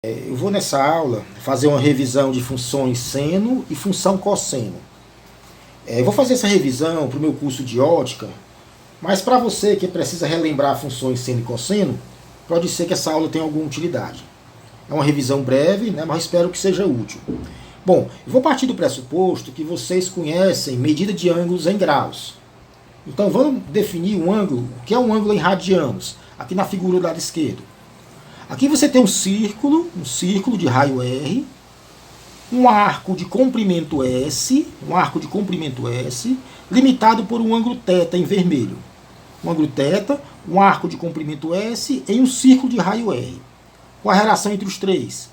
Eu vou nessa aula fazer uma revisão de funções seno e função cosseno. Eu vou fazer essa revisão para o meu curso de ótica, mas para você que precisa relembrar funções seno e cosseno, pode ser que essa aula tenha alguma utilidade. É uma revisão breve, né, mas espero que seja útil. Bom, eu vou partir do pressuposto que vocês conhecem medida de ângulos em graus. Então vamos definir um ângulo, o que é um ângulo em radianos, aqui na figura do lado esquerdo. Aqui você tem um círculo de raio R, um arco de comprimento S, limitado por um ângulo θ em vermelho. Um ângulo θ, um arco de comprimento S em um círculo de raio R. Qual a relação entre os três?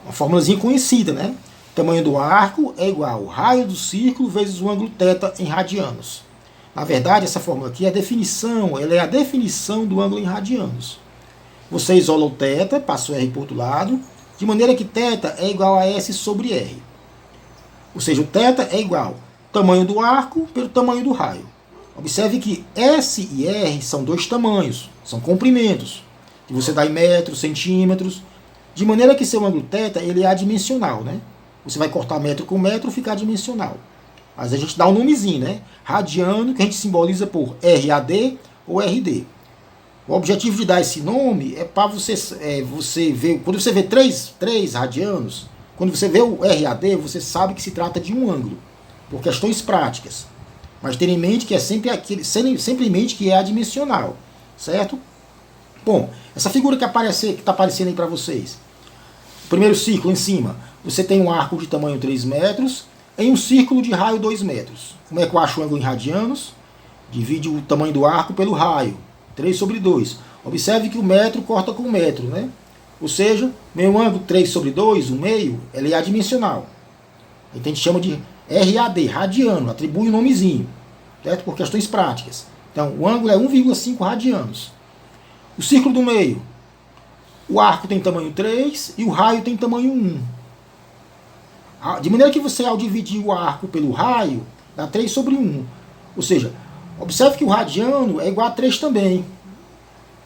Uma formulazinha conhecida, né? O tamanho do arco é igual ao raio do círculo vezes o ângulo θ em radianos. Na verdade, essa fórmula aqui é a definição, ela é a definição do ângulo em radianos. Você isola o θ, passa o R para o outro lado, de maneira que θ é igual a S sobre R. Ou seja, o θ é igual ao tamanho do arco pelo tamanho do raio. Observe que S e R são dois tamanhos, são comprimentos, que você dá em metros, centímetros, de maneira que seu ângulo θ ele é adimensional, né? Você vai cortar metro com metro, fica adimensional. Mas a gente dá um nomezinho, né? Radiano, que a gente simboliza por RAD ou RD. O objetivo de dar esse nome é para você ver, quando você vê três radianos, quando você vê o RAD, você sabe que se trata de um ângulo, por questões práticas. Mas tenha em mente que é simplesmente que é adimensional, certo? Bom, essa figura que está aparecendo aí para vocês. O primeiro círculo em cima, você tem um arco de tamanho 3 metros em um círculo de raio 2 metros. Como é que eu acho o ângulo em radianos? Divide o tamanho do arco pelo raio. 3 sobre 2. Observe que o metro corta com o metro, né? Ou seja, meu ângulo 3 sobre 2, o meio, ele é adimensional. Então a gente chama de RAD, radiano, atribui um nomezinho, certo? Por questões práticas. Então o ângulo é 1,5 radianos. O círculo do meio, o arco tem tamanho 3 e o raio tem tamanho 1. De maneira que você, ao dividir o arco pelo raio, dá 3 sobre 1. Ou seja, observe que o radiano é igual a 3 também,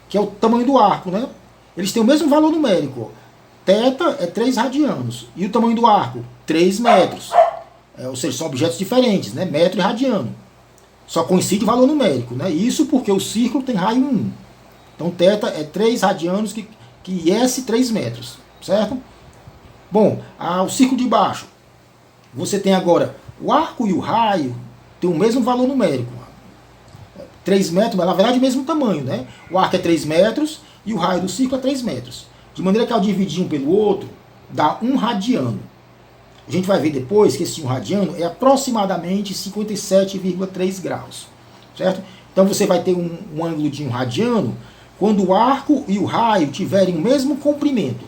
que é o tamanho do arco, né? Eles têm o mesmo valor numérico. Θ é 3 radianos. E o tamanho do arco? 3 metros. Ou seja, são objetos diferentes, né? Metro e radiano. Só coincide o valor numérico, né? Isso porque o círculo tem raio 1. Então, θ é 3 radianos, que S 3 metros, certo? Bom, o círculo de baixo. Você tem agora o arco e o raio tem o mesmo valor numérico. 3 metros, mas na verdade o mesmo tamanho, né? O arco é 3 metros e o raio do círculo é 3 metros. De maneira que ao dividir um pelo outro, dá 1 radiano. A gente vai ver depois que esse 1 radiano é aproximadamente 57,3 graus. Certo? Então você vai ter um ângulo de 1 radiano quando o arco e o raio tiverem o mesmo comprimento.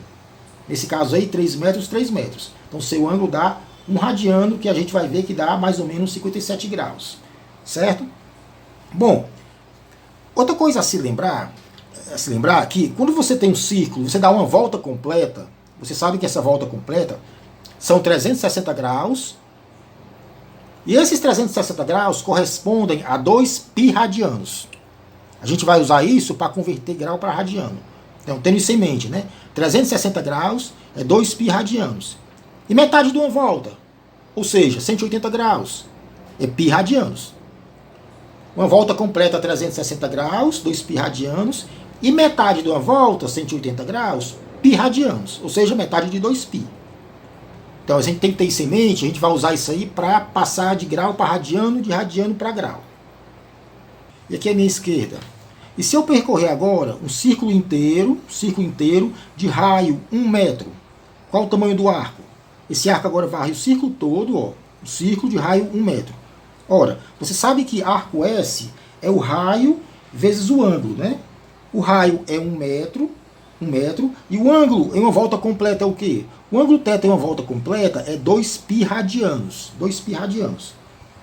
Nesse caso aí, 3 metros, 3 metros. Então seu ângulo dá 1 radiano, que a gente vai ver que dá mais ou menos 57 graus. Certo? Bom, outra coisa a se lembrar que quando você tem um círculo, você dá uma volta completa, você sabe que essa volta completa são 360 graus, e esses 360 graus correspondem a 2 π radianos. A gente vai usar isso para converter grau para radiano. Então, tendo isso em mente, né? 360 graus é 2 π radianos. E metade de uma volta, ou seja, 180 graus, é π radianos. Uma volta completa 360 graus, 2 π radianos, e metade de uma volta, 180 graus, π radianos, ou seja, metade de 2 π. Então a gente tem que ter isso em mente, a gente vai usar isso aí para passar de grau para radiano, de radiano para grau. E aqui é a minha esquerda. E se eu percorrer agora um círculo inteiro de raio 1 metro, qual o tamanho do arco? Esse arco agora varre o círculo todo, ó, um círculo de raio 1 metro. Ora, você sabe que arco S é o raio vezes o ângulo, né? O raio é 1 metro, e o ângulo em uma volta completa é o quê? O ângulo θ em uma volta completa é 2 π radianos. 2 π radianos.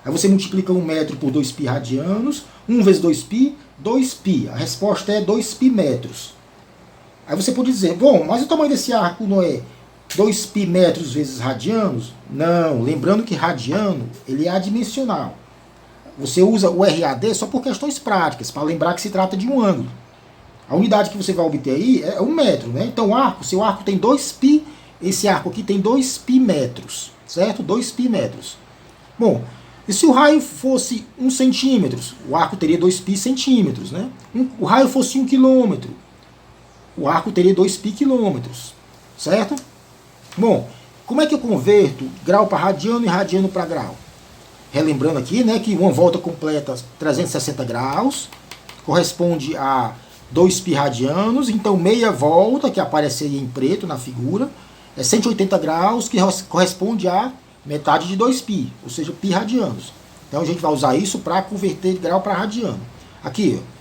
Aí você multiplica 1 metro por 2 π radianos, 1 vezes 2 π, 2 π. A resposta é 2 π metros. Aí você pode dizer, bom, mas o tamanho desse arco não é 2 π metros vezes radianos? Não, lembrando que radiano ele é adimensional. Você usa o RAD só por questões práticas, para lembrar que se trata de um ângulo. A unidade que você vai obter aí é 1 metro, né? Então o arco, seu arco tem 2π, esse arco aqui tem 2π metros, certo? 2π metros. Bom, e se o raio fosse 1 centímetro, o arco teria 2π centímetros, né? O raio fosse 1 quilômetro, o arco teria 2π quilômetros, certo? Bom, como é que eu converto grau para radiano e radiano para grau? Relembrando aqui, né, que uma volta completa 360 graus corresponde a 2π radianos, então meia volta, que apareceria em preto na figura, é 180 graus, que corresponde a metade de 2π, ou seja, π radianos. Então a gente vai usar isso para converter de grau para radiano. Aqui, ó.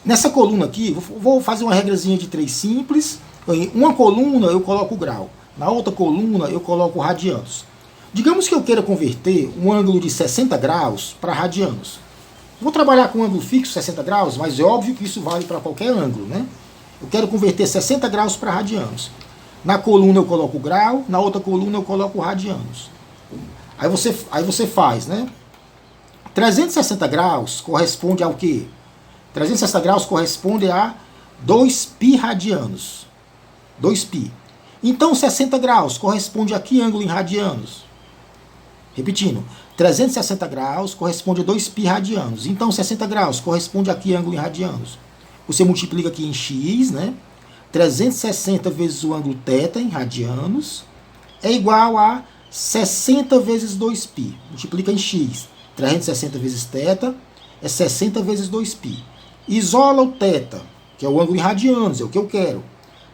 Nessa coluna aqui, vou fazer uma regrazinha de 3 simples. Em uma coluna eu coloco o grau, na outra coluna eu coloco radianos. Digamos que eu queira converter um ângulo de 60 graus para radianos. Vou trabalhar com um ângulo fixo, 60 graus, mas é óbvio que isso vale para qualquer ângulo, né? Eu quero converter 60 graus para radianos. Na coluna eu coloco o grau, na outra coluna eu coloco radianos. Aí você faz, né? 360 graus corresponde ao quê? 360 graus corresponde a 2π radianos. 2π. Então 60 graus corresponde a que ângulo em radianos? Repetindo, 360 graus corresponde a 2π radianos. Então 60 graus corresponde a que ângulo em radianos? Você multiplica aqui em x, né? 360 vezes o ângulo θ em radianos é igual a 60 vezes 2π. Multiplica em x. 360 vezes θ é 60 vezes 2π. Isola o θ, que é o ângulo em radianos, é o que eu quero.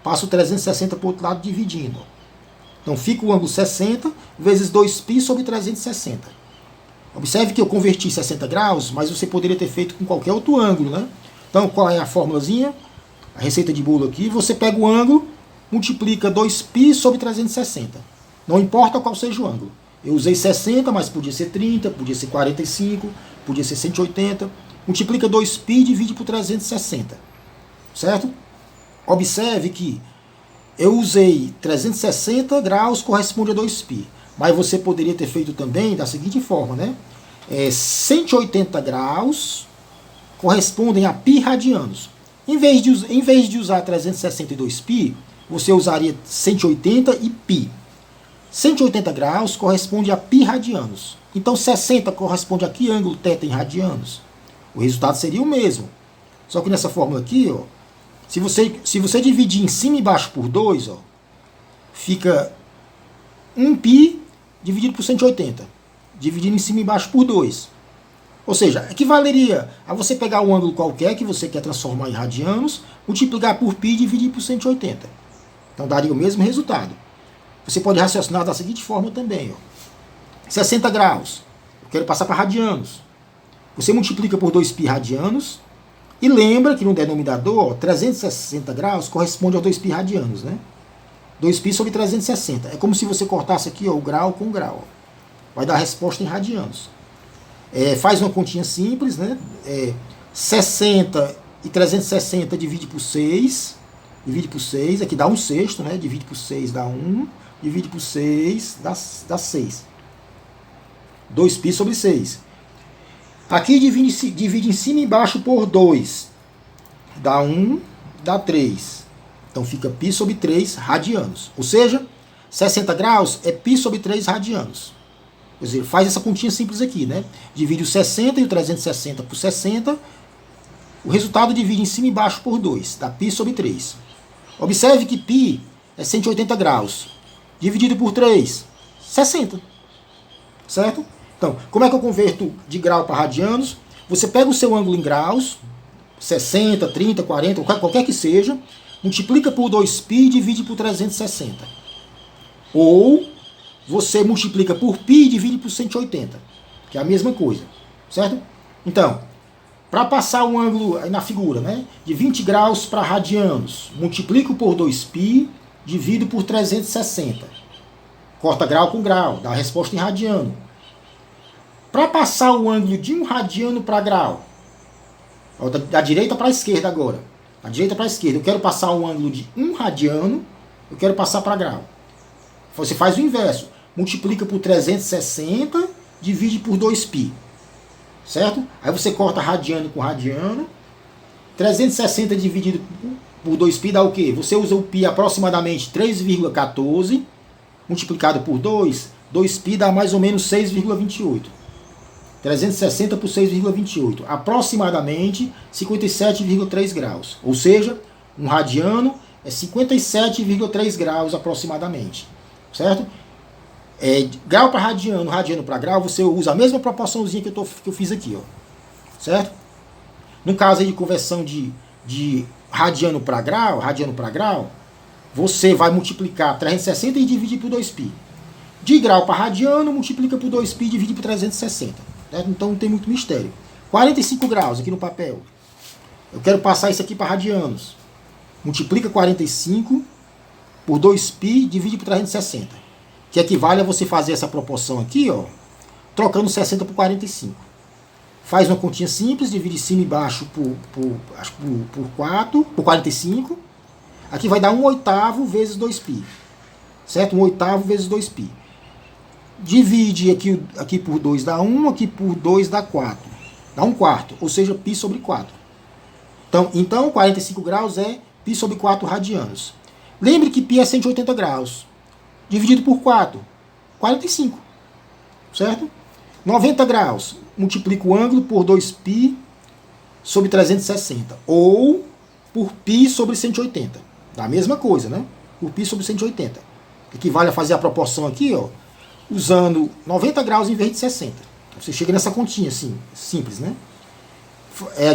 Passo 360 para o outro lado dividindo. Então fica o ângulo 60 vezes 2π sobre 360. Observe que eu converti 60 graus, mas você poderia ter feito com qualquer outro ângulo, né? Então qual é a formulazinha? A receita de bolo aqui, você pega o ângulo, multiplica 2π sobre 360. Não importa qual seja o ângulo. Eu usei 60, mas podia ser 30, podia ser 45, podia ser 180. Multiplica 2π e divide por 360. Certo? Observe que eu usei 360 graus, corresponde a 2π. Mas você poderia ter feito também da seguinte forma, né? 180 graus correspondem a π radianos. Em vez de usar 362π, você usaria 180 e π. 180 graus corresponde a π radianos. Então 60 corresponde a que ângulo θ em radianos? O resultado seria o mesmo. Só que nessa fórmula aqui, ó, se você dividir em cima e embaixo por 2, ó, fica 1π dividido por 180. Dividindo em cima e embaixo por 2. Ou seja, equivaleria a você pegar um ângulo qualquer que você quer transformar em radianos, multiplicar por π e dividir por 180. Então daria o mesmo resultado. Você pode raciocinar da seguinte forma também. Ó. 60 graus. Eu quero passar para radianos. Você multiplica por 2π radianos. E lembra que no denominador, ó, 360 graus corresponde a 2π radianos, né? 2π sobre 360. É como se você cortasse aqui, ó, o grau com o grau. Ó. Vai dar a resposta em radianos. Faz uma continha simples, né? 60 e 360 divide por 6. Divide por 6, aqui dá 1/6, né? Divide por 6 dá 1. Divide por 6 dá 6. 2π sobre 6. Aqui divide em cima e embaixo por 2. Dá 1, dá 3. Então fica π sobre 3 radianos. Ou seja, 60 graus é π sobre 3 radianos. Quer dizer, faz essa continha simples aqui, né? Divide o 60 e o 360 por 60. O resultado divide em cima e embaixo por 2. Dá π sobre 3. Observe que π é 180 graus. Dividido por 3, 60. Certo? Então, como é que eu converto de grau para radianos? Você pega o seu ângulo em graus, 60, 30, 40, qualquer que seja, multiplica por 2π e divide por 360. Ou você multiplica por π e divide por 180, que é a mesma coisa. Certo? Então, para passar um ângulo aí na figura, né, de 20 graus para radianos, multiplico por 2π, divido por 360. Corta grau com grau, dá a resposta em radiano. Para passar o ângulo de 1 radiano para grau, da direita para a esquerda agora, da direita para a esquerda, eu quero passar o ângulo de 1 radiano, eu quero passar para grau. Você faz o inverso, multiplica por 360, divide por 2π. Certo? Aí você corta radiano com radiano, 360 dividido por 2π dá o quê? Você usa o π aproximadamente 3,14 multiplicado por 2, 2π dá mais ou menos 6,28. 360 por 6,28, aproximadamente 57,3 graus. Ou seja, um radiano é 57,3 graus aproximadamente. Certo? Grau para radiano, radiano para grau, você usa a mesma proporçãozinha que eu fiz aqui. Ó. Certo? No caso aí de conversão de radiano para grau, você vai multiplicar 360 e dividir por 2π. De grau para radiano, multiplica por 2π e divide por 360. Certo? Então não tem muito mistério. 45 graus aqui no papel. Eu quero passar isso aqui para radianos. Multiplica 45 por 2π e divide por 360. Que equivale a você fazer essa proporção aqui, ó, trocando 60 por 45. Faz uma continha simples, divide cima e baixo por 45. Aqui vai dar 1/8 vezes 2π. Certo? 1/8 vezes 2π. Divide aqui por 2 dá 1, aqui por 2 dá 4. Dá 1/4, ou seja, π sobre 4. Então 45 graus é π sobre 4 radianos. Lembre que π é 180 graus. Dividido por 4, 45. Certo? 90 graus. Multiplica o ângulo por 2π sobre 360. Ou por π sobre 180. Da mesma coisa, né? Por π sobre 180. Equivale a fazer a proporção aqui, ó, usando 90 graus em vez de 60. Você chega nessa continha assim, simples, né?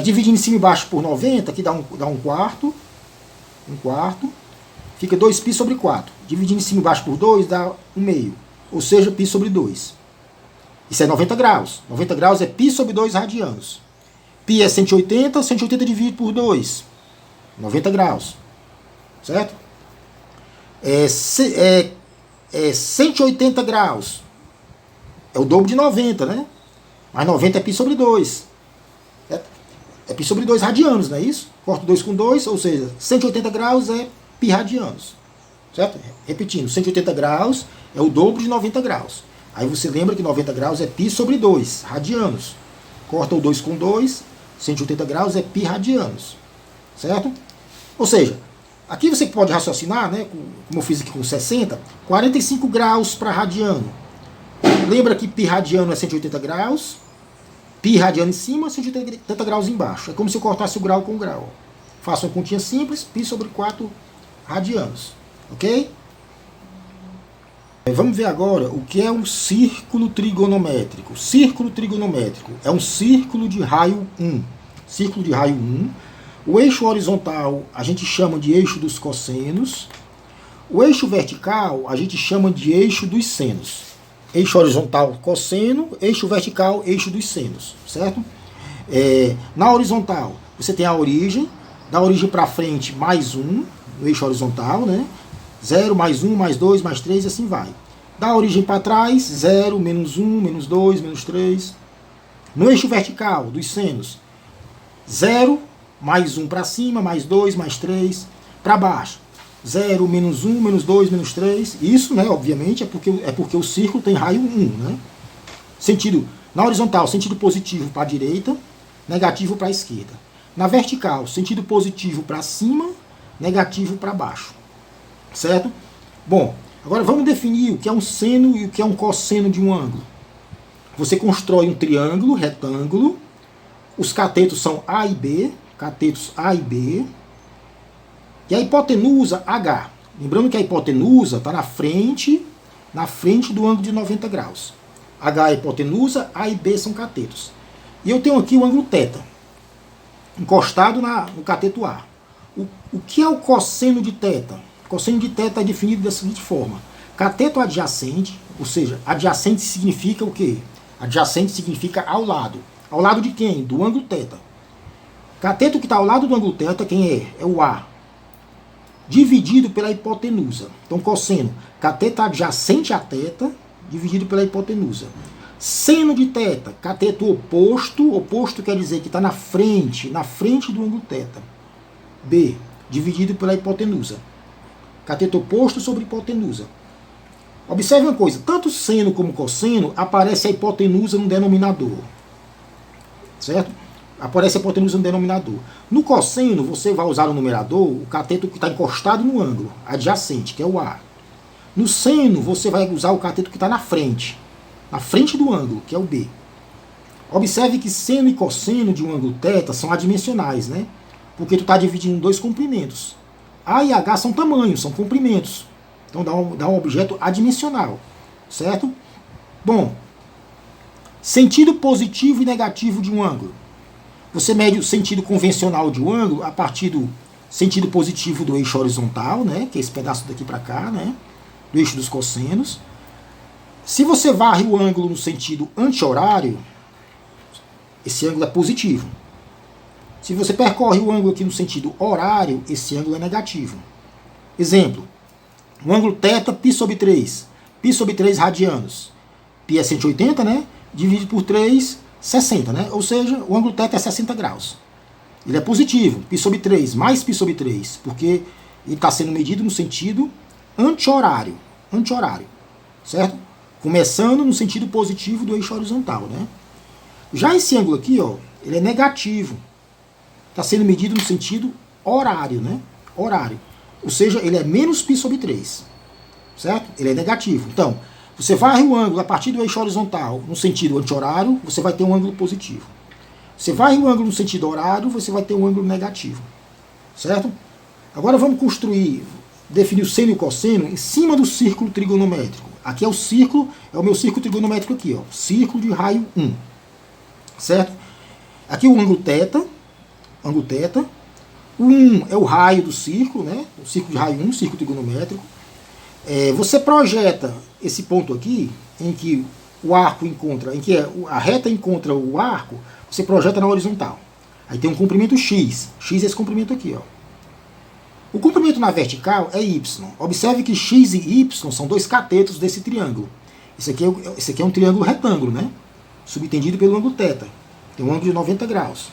Dividindo em cima e baixo por 90, que dá 1/4. 1/4. Fica 2π sobre 4. Dividindo em cima e baixo por 2 dá 1/2. Ou seja, π sobre 2. Isso é 90 graus. 90 graus é π sobre 2 radianos. Π é 180, 180 dividido por 2. 90 graus. Certo? 180 graus. É o dobro de 90, né? Mas 90 é π sobre 2. É π sobre 2 radianos, não é isso? Corto 2 com 2, ou seja, 180 graus é π radianos. Certo? Repetindo, 180 graus é o dobro de 90 graus. Aí você lembra que 90 graus é π sobre 2 radianos. Corta o 2 com 2, 180 graus é π radianos. Certo? Ou seja, aqui você pode raciocinar, né, como eu fiz aqui com 60, 45 graus para radiano. Lembra que π radiano é 180 graus, π radiano em cima, 180 graus embaixo. É como se eu cortasse o grau com grau. Faço uma continha simples, π sobre 4 radianos. Ok? Vamos ver agora o que é um círculo trigonométrico. Círculo trigonométrico é um círculo de raio 1. Círculo de raio 1. O eixo horizontal a gente chama de eixo dos cossenos. O eixo vertical a gente chama de eixo dos senos. Eixo horizontal, cosseno. Eixo vertical, eixo dos senos. Certo? Na horizontal, você tem a origem. Da origem para frente, mais 1. No eixo horizontal, né? 0, mais 1, mais 2, mais 3 e assim vai. Da origem para trás, 0, menos 1, menos 2, menos 3. No eixo vertical dos senos, 0, mais 1 para cima, mais 2, mais 3. Para baixo, 0, menos 1, menos 2, menos 3. Isso, né, obviamente, é porque o círculo tem raio 1. Né? Sentido, na horizontal, sentido positivo para a direita, negativo para a esquerda. Na vertical, sentido positivo para cima, negativo para baixo. Certo? Bom, agora vamos definir o que é um seno e o que é um cosseno de um ângulo. Você constrói um triângulo retângulo. Os catetos são A e B. Catetos A e B. E a hipotenusa H. Lembrando que a hipotenusa está na frente do ângulo de 90 graus. H é a hipotenusa, A e B são catetos. E eu tenho aqui o ângulo θ, encostado no cateto A. O que é o cosseno de θ? O cosseno de θ é definido da seguinte forma. Cateto adjacente, ou seja, adjacente significa o quê? Adjacente significa ao lado. Ao lado de quem? Do ângulo θ. Cateto que está ao lado do ângulo θ, quem é? É o A. Dividido pela hipotenusa. Então, cosseno, cateto adjacente a θ, dividido pela hipotenusa. Seno de θ, cateto oposto. Oposto quer dizer que está na frente do ângulo θ. B, dividido pela hipotenusa. Cateto oposto sobre hipotenusa. Observe uma coisa, tanto seno como cosseno aparece a hipotenusa no denominador. Certo? aparece a hipotenusa no denominador. No cosseno, você vai usar no numerador o cateto que está encostado no ângulo, adjacente, que é o A. No seno, você vai usar o cateto que está na frente do ângulo, que é o B. Observe que seno e cosseno de um ângulo θ são adimensionais, né? Porque tu está dividindo em dois comprimentos. A e H são tamanhos, são comprimentos. Então dá um objeto adimensional, certo? Bom, sentido positivo e negativo de um ângulo. Você mede o sentido convencional de um ângulo a partir do sentido positivo do eixo horizontal, né? Que é esse pedaço daqui para cá, né? Do eixo dos cossenos. Se você varre o ângulo no sentido anti-horário, esse ângulo é positivo. Se você percorre o ângulo aqui no sentido horário, esse ângulo é negativo. Exemplo, o ângulo θ, π sobre 3. Π sobre 3 radianos. Π é 180, né? Dividido por 3, 60, né? Ou seja, o ângulo θ é 60 graus. Ele é positivo, π sobre 3, mais π sobre 3, porque ele está sendo medido no sentido anti-horário, certo? Começando no sentido positivo do eixo horizontal, né? Já esse ângulo aqui, ó, ele é negativo. Está sendo medido no sentido horário, né? Horário. Ou seja, ele é menos π sobre 3, certo? Ele é negativo. Então, você varre o ângulo a partir do eixo horizontal no sentido anti-horário, você vai ter um ângulo positivo. Você varre o ângulo no sentido horário, você vai ter um ângulo negativo, certo? Agora vamos definir o seno e o cosseno em cima do círculo trigonométrico. Aqui é o círculo, é o meu círculo trigonométrico aqui, ó, círculo de raio 1, certo? Aqui o ângulo θ, o 1 é o raio do círculo, né? O círculo de raio 1, círculo trigonométrico. Você projeta esse ponto aqui, em que o arco encontra, em que a reta encontra o arco, você projeta na horizontal. Aí tem um comprimento x. X é esse comprimento aqui, ó. O comprimento na vertical é y. Observe que x e y são dois catetos desse triângulo. Esse aqui é um triângulo retângulo, né? Subtendido pelo ângulo θ. Tem um ângulo de 90 graus.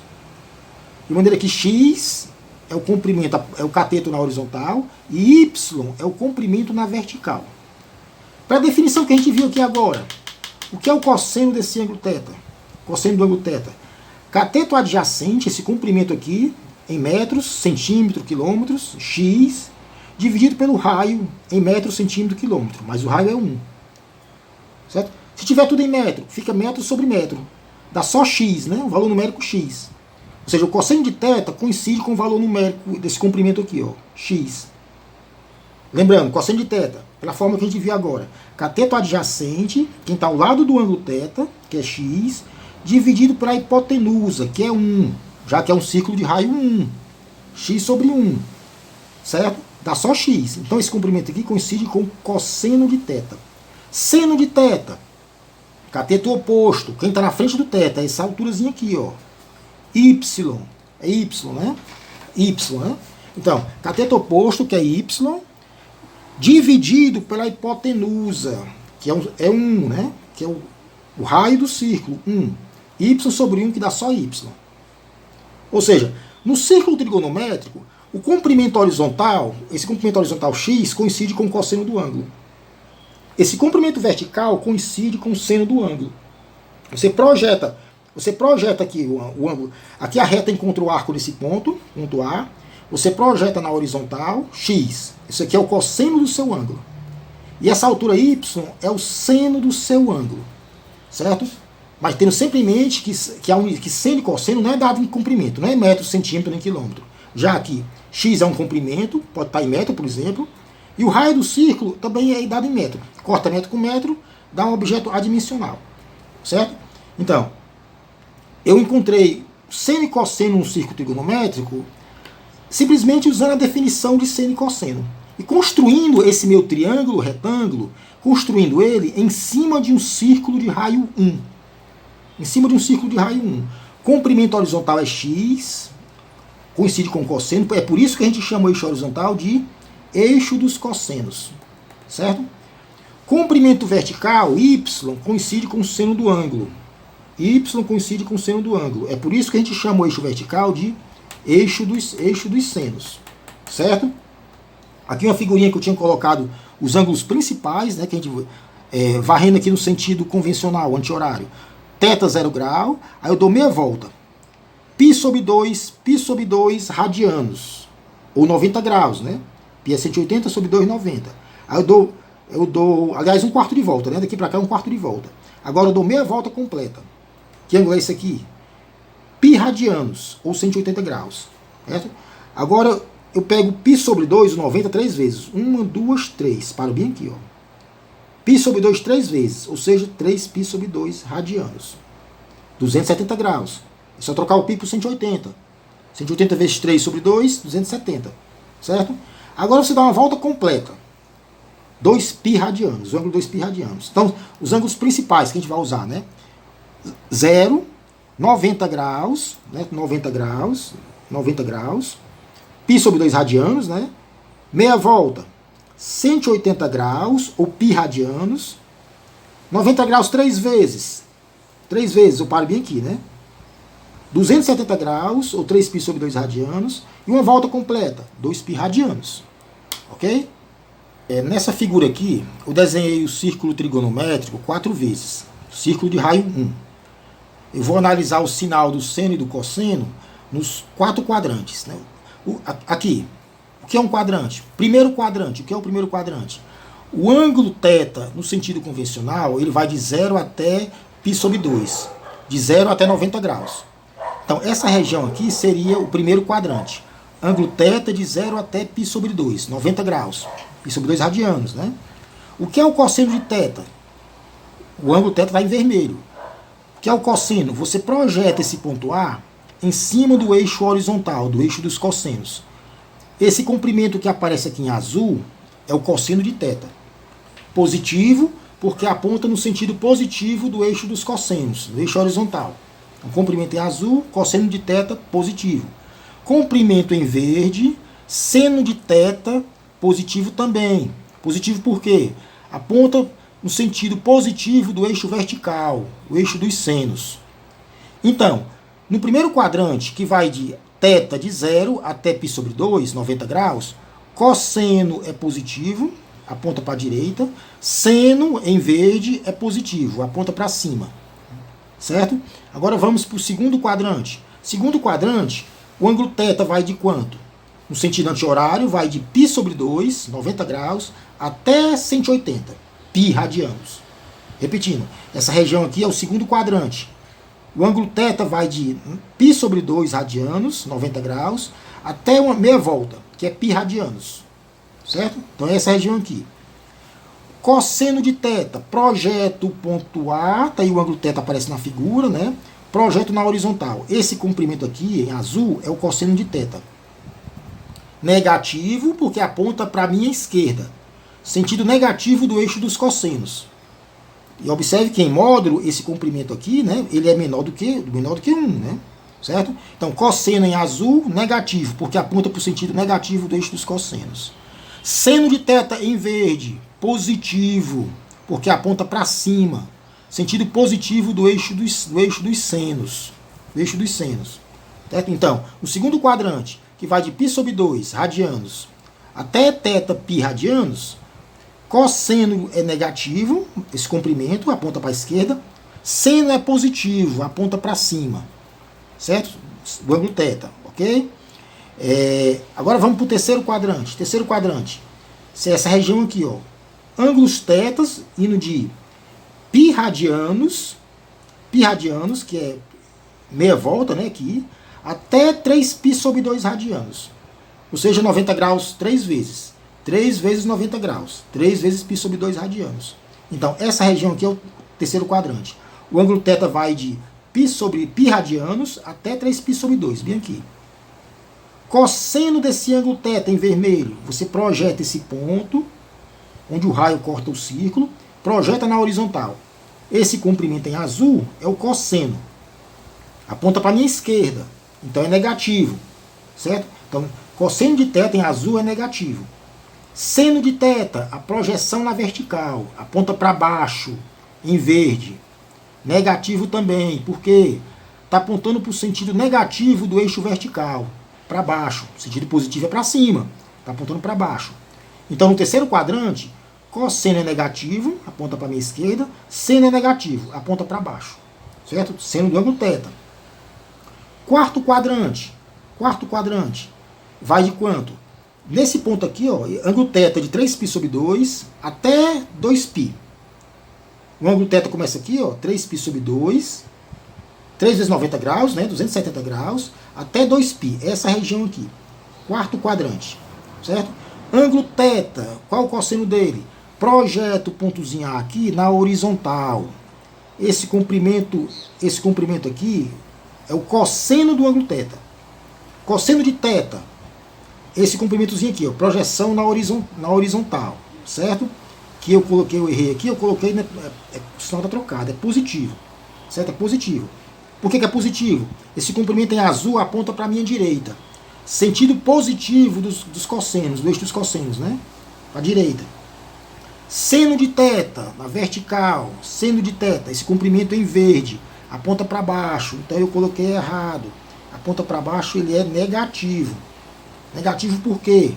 De maneira que x é o comprimento, é o cateto na horizontal, e y é o comprimento na vertical. Para a definição que a gente viu aqui agora, o que é o cosseno desse ângulo θ? Cosseno do ângulo θ. Cateto adjacente, esse comprimento aqui, em metros, centímetro, quilômetros, x, dividido pelo raio em metro, centímetro, quilômetro. Mas o raio é 1. Certo? Se tiver tudo em metro, fica metro sobre metro. Dá só x, né? O valor numérico x. Ou seja, o cosseno de θ coincide com o valor numérico desse comprimento aqui, ó, x. Lembrando, cosseno de θ, pela forma que a gente viu agora. Cateto adjacente, quem está ao lado do ângulo θ, que é x, dividido pela hipotenusa, que é 1, já que é um círculo de raio 1. X sobre 1. Certo? Dá só x. Então esse comprimento aqui coincide com o cosseno de θ. Seno de θ. Cateto oposto. Quem está na frente do θ é essa alturazinha aqui, ó. Y. É y, né? Y, né? Então, cateto oposto, que é y, dividido pela hipotenusa, que é 1, né? Que é o raio do círculo, 1. Y sobre 1, que dá só y. Ou seja, no círculo trigonométrico, o comprimento horizontal, esse comprimento horizontal x, coincide com o cosseno do ângulo. Esse comprimento vertical coincide com o seno do ângulo. Você projeta aqui o ângulo. Aqui a reta encontra o arco nesse ponto A. Você projeta na horizontal x. Isso aqui é o cosseno do seu ângulo. E essa altura y é o seno do seu ângulo. Certo? Mas tendo sempre em mente que seno e cosseno não é dado em comprimento, não é metro, centímetro nem quilômetro. Já que x é um comprimento, pode estar em metro, por exemplo, e o raio do círculo também é dado em metro. Corta metro com metro, dá um objeto adimensional. Certo? Então, eu encontrei seno e cosseno no círculo trigonométrico simplesmente usando a definição de seno e cosseno. E construindo esse meu triângulo retângulo, construindo ele em cima de um círculo de raio 1. Em cima de um círculo de raio 1. Comprimento horizontal é x, coincide com o cosseno, é por isso que a gente chama o eixo horizontal de eixo dos cossenos. Certo? Comprimento vertical, y, coincide com o seno do ângulo. Y coincide com o seno do ângulo. É por isso que a gente chama o eixo vertical de eixo dos senos. Certo? Aqui uma figurinha que eu tinha colocado os ângulos principais, né, que a gente varrendo aqui no sentido convencional, anti-horário. Θ 0 grau, aí eu dou meia volta. π sobre 2 radianos, ou 90 graus, né? Π é 180 sobre 2, 90. Aí eu dou, aliás, um quarto de volta, né? Daqui para cá um quarto de volta. Agora eu dou meia volta completa. Que ângulo é esse aqui? Π radianos, ou 180 graus. Certo? Agora eu pego π sobre 2, o 90, 3 vezes. 1, 2, 3. Paro bem aqui, ó. Π sobre 2, 3 vezes. Ou seja, 3π sobre 2 radianos. 270 graus. É só trocar o π por 180. 180 vezes 3 sobre 2, 270. Certo? Agora você dá uma volta completa. 2π radianos. O ângulo 2π radianos. Então, os ângulos principais que a gente vai usar, né? 0, 90 graus, né? 90 graus, 90 graus, π sobre 2 radianos, né? Meia volta, 180 graus, ou π radianos, 90 graus 3 vezes, eu paro bem aqui, né? 270 graus, ou 3π sobre 2 radianos, e uma volta completa, 2π radianos, ok? Nessa figura aqui, eu desenhei o círculo trigonométrico 4 vezes, círculo de raio 1. Eu vou analisar o sinal do seno e do cosseno nos 4 quadrantes. Né? Aqui, o que é um quadrante? Primeiro quadrante, o que é o primeiro quadrante? O ângulo θ, no sentido convencional, ele vai de 0 até π sobre 2. De 0 até 90 graus. Então, essa região aqui seria o primeiro quadrante. Ângulo θ de 0 até π sobre 2, 90 graus. Π sobre 2 radianos, né? O que é o cosseno de θ? O ângulo θ está em vermelho. O que é o cosseno? Você projeta esse ponto A em cima do eixo horizontal, do eixo dos cossenos. Esse comprimento que aparece aqui em azul é o cosseno de θ. Positivo, porque aponta no sentido positivo do eixo dos cossenos, do eixo horizontal. O comprimento em azul, cosseno de θ positivo. Comprimento em verde, seno de θ positivo também. Positivo por quê? Aponta no sentido positivo do eixo vertical, o eixo dos senos. Então, no primeiro quadrante, que vai de θ de 0 até π sobre 2, 90 graus, cosseno é positivo, aponta para a direita, seno em verde é positivo, aponta para cima. Certo? Agora vamos para o segundo quadrante. Segundo quadrante, o ângulo θ vai de quanto? No sentido anti-horário, vai de π sobre 2, 90 graus, até 180. Π radianos. Repetindo, essa região aqui é o segundo quadrante. O ângulo θ vai de π sobre 2 radianos, 90 graus, até uma meia volta, que é π radianos. Certo? Então essa região aqui. Cosseno de θ, projeto o ponto A, tá aí o ângulo θ aparece na figura, né? Projeto na horizontal. Esse comprimento aqui, em azul, é o cosseno de θ. Negativo, porque aponta para a minha esquerda. Sentido negativo do eixo dos cossenos. E observe que em módulo, esse comprimento aqui, né, ele é menor do que 1, né? Certo? Então, cosseno em azul, negativo, porque aponta para o sentido negativo do eixo dos cossenos. Seno de θ em verde, positivo, porque aponta para cima. Sentido positivo do eixo dos senos. Do eixo dos senos. Certo? Então, o segundo quadrante, que vai de π sobre 2 radianos até θ π radianos, cosseno é negativo, esse comprimento aponta para a esquerda, seno é positivo, aponta para cima, certo? Do ângulo θ, ok? Agora vamos para o terceiro quadrante. Terceiro quadrante, essa região aqui, ó, ângulos θ indo de π radianos, que é meia volta, né, aqui, até 3π sobre 2 radianos. Ou seja, 90 graus 3 vezes. 3 vezes 90 graus. 3 vezes π sobre 2 radianos. Então, essa região aqui é o terceiro quadrante. O ângulo θ vai de π sobre π radianos até 3π sobre 2, bem aqui. Cosseno desse ângulo θ em vermelho, você projeta esse ponto, onde o raio corta o círculo, projeta na horizontal. Esse comprimento em azul é o cosseno. Aponta para a minha esquerda. Então é negativo. Certo? Então, cosseno de θ em azul é negativo. Seno de θ, a projeção na vertical, aponta para baixo, em verde. Negativo também, porque está apontando para o sentido negativo do eixo vertical, para baixo. O sentido positivo é para cima, está apontando para baixo. Então, no terceiro quadrante, cosseno é negativo, aponta para a minha esquerda. Seno é negativo, aponta para baixo. Certo? Seno do ângulo θ. Quarto quadrante. Quarto quadrante. Vai de quanto? Nesse ponto aqui, ó, ângulo θ de 3π sobre 2 até 2π. O ângulo θ começa aqui, ó, 3π sobre 2, 3 vezes 90 graus, né, 270 graus, até 2π, essa região aqui. Quarto quadrante, certo? Ângulo θ, qual o cosseno dele? Projeta o pontozinho A aqui na horizontal. Esse comprimento aqui é o cosseno do ângulo θ. Cosseno de θ, esse comprimentozinho aqui, ó, projeção na horizontal, certo? Que eu coloquei, eu errei aqui, eu coloquei, né, o sinal está trocado, é positivo, certo? É positivo. Por que é positivo? Esse comprimento em azul aponta para a minha direita. Sentido positivo dos cossenos, do eixo dos cossenos, né? Para a direita. Seno de θ, na vertical, seno de θ, esse comprimento em verde, aponta para baixo, então eu coloquei errado. Aponta para baixo, ele é negativo. Negativo por quê?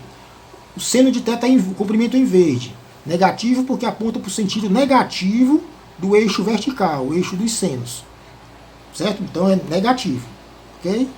O seno de θ é comprimento em verde. Negativo porque aponta para o sentido negativo do eixo vertical, o eixo dos senos. Certo? Então é negativo. Ok?